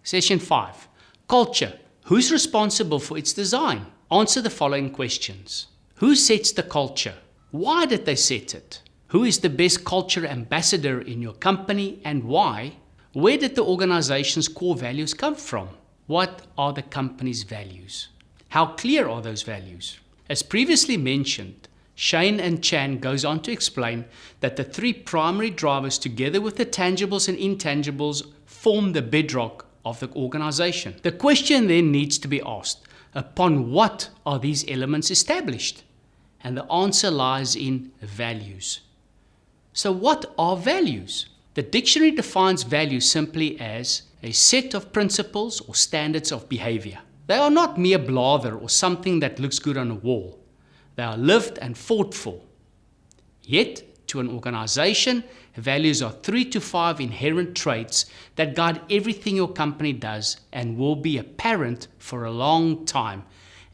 Session 5. Culture. Who's responsible for its design? Answer the following questions. Who sets the culture? Why did they set it? Who is the best culture ambassador in your company and why? Where did the organization's core values come from? What are the company's values? How clear are those values? As previously mentioned, Shane and Chan goes on to explain that the three primary drivers together with the tangibles and intangibles form the bedrock of the organization. The question then needs to be asked, upon what are these elements established? And the answer lies in values. So what are values? The dictionary defines values simply as a set of principles or standards of behavior. They are not mere blather or something that looks good on a wall. They are lived and fought for. Yet, to an organization, values are 3 to 5 inherent traits that guide everything your company does and will be apparent for a long time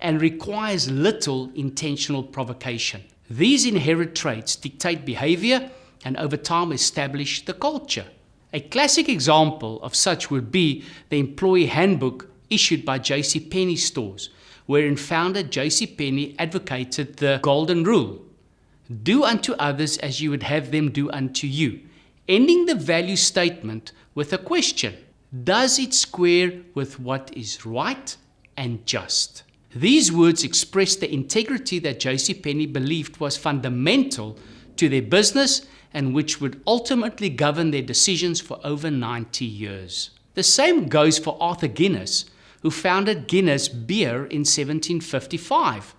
and requires little intentional provocation. These inherent traits dictate behavior and over time establish the culture. A classic example of such would be the employee handbook issued by JCPenney stores, wherein founder JCPenney advocated the golden rule. Do unto others as you would have them do unto you, ending the value statement with a question. Does it square with what is right and just? These words express the integrity that JCPenney believed was fundamental to their business and which would ultimately govern their decisions for over 90 years. The same goes for Arthur Guinness, who founded Guinness Beer in 1755.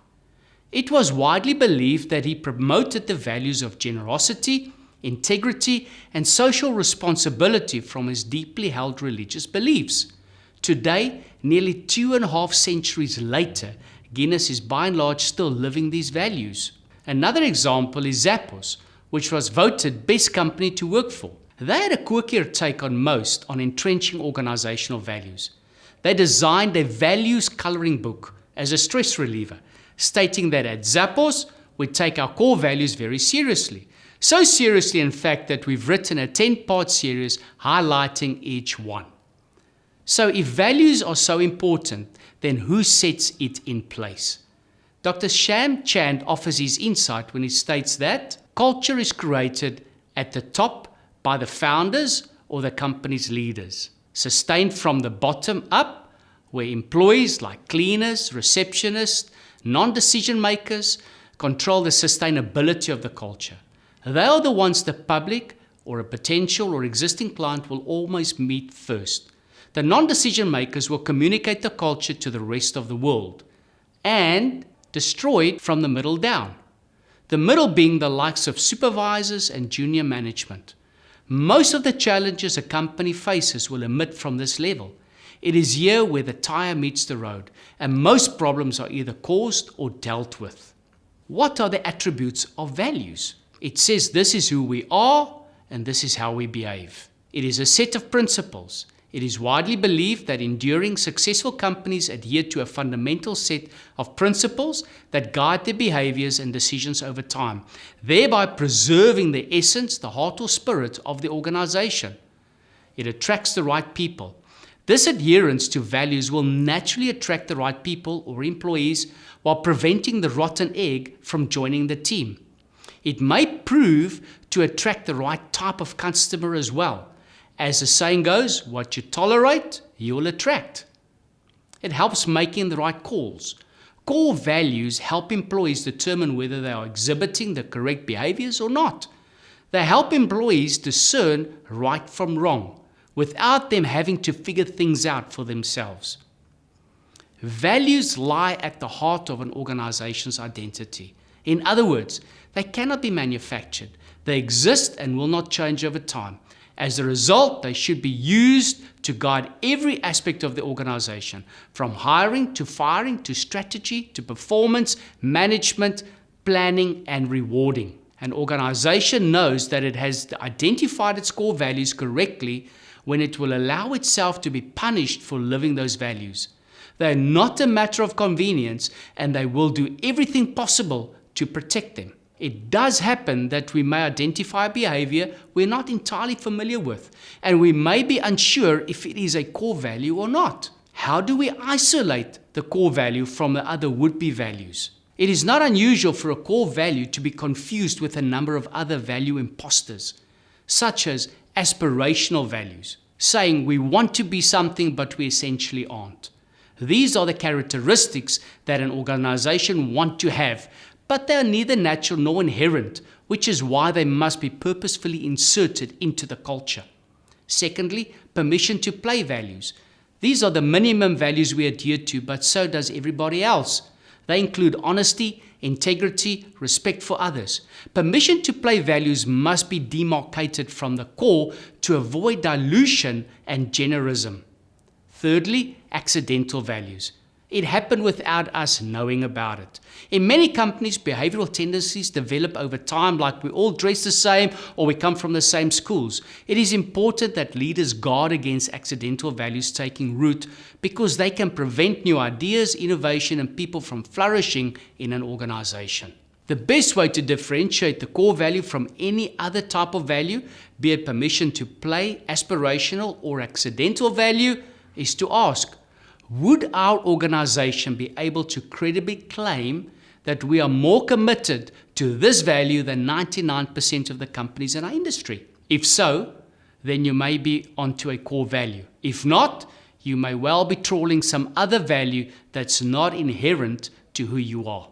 It was widely believed that he promoted the values of generosity, integrity, and social responsibility from his deeply held religious beliefs. Today, nearly 2.5 centuries later, Guinness is by and large still living these values. Another example is Zappos, which was voted best company to work for. They had a quirkier take on most on entrenching organizational values. They designed a values coloring book as a stress reliever, stating that at Zappos, we take our core values very seriously. So seriously, in fact, that we've written a 10-part series highlighting each one. So if values are so important, then who sets it in place? Dr. Sham Chand offers his insight when he states that culture is created at the top by the founders or the company's leaders, sustained from the bottom up, where employees like cleaners, receptionists, non-decision makers control the sustainability of the culture. They are the ones the public or a potential or existing client will always meet first. The non-decision makers will communicate the culture to the rest of the world and destroy it from the middle down. The middle being the likes of supervisors and junior management. Most of the challenges a company faces will emit from this level. It is here where the tire meets the road, and most problems are either caused or dealt with. What are the attributes of values? It says this is who we are, and this is how we behave. It is a set of principles. It is widely believed that enduring, successful companies adhere to a fundamental set of principles that guide their behaviors and decisions over time, thereby preserving the essence, the heart or spirit of the organization. It attracts the right people. This adherence to values will naturally attract the right people or employees while preventing the rotten egg from joining the team. It may prove to attract the right type of customer as well. As the saying goes, what you tolerate, you will attract. It helps making the right calls. Core values help employees determine whether they are exhibiting the correct behaviors or not. They help employees discern right from wrong without them having to figure things out for themselves. Values lie at the heart of an organization's identity. In other words, they cannot be manufactured. They exist and will not change over time. As a result, they should be used to guide every aspect of the organization, from hiring to firing to strategy to performance, management, planning, and rewarding. An organization knows that it has identified its core values correctly when it will allow itself to be punished for living those values. They are not a matter of convenience, and they will do everything possible to protect them. It does happen that we may identify a behavior we're not entirely familiar with, and we may be unsure if it is a core value or not. How do we isolate the core value from the other would-be values? It is not unusual for a core value to be confused with a number of other value imposters, such as aspirational values, saying we want to be something but we essentially aren't. These are the characteristics that an organization wants to have, but they are neither natural nor inherent, which is why they must be purposefully inserted into the culture. Secondly, permission to play values. These are the minimum values we adhere to, but so does everybody else. They include honesty, integrity, respect for others. Permission to play values must be demarcated from the core to avoid dilution and generism. Thirdly, accidental values. It happened without us knowing about it. In many companies, behavioral tendencies develop over time, like we all dress the same or we come from the same schools. It is important that leaders guard against accidental values taking root because they can prevent new ideas, innovation, and people from flourishing in an organization. The best way to differentiate the core value from any other type of value, be it permission to play, aspirational, or accidental value, is to ask, would our organization be able to credibly claim that we are more committed to this value than 99% of the companies in our industry? If so, then you may be onto a core value. If not, you may well be trawling some other value that's not inherent to who you are.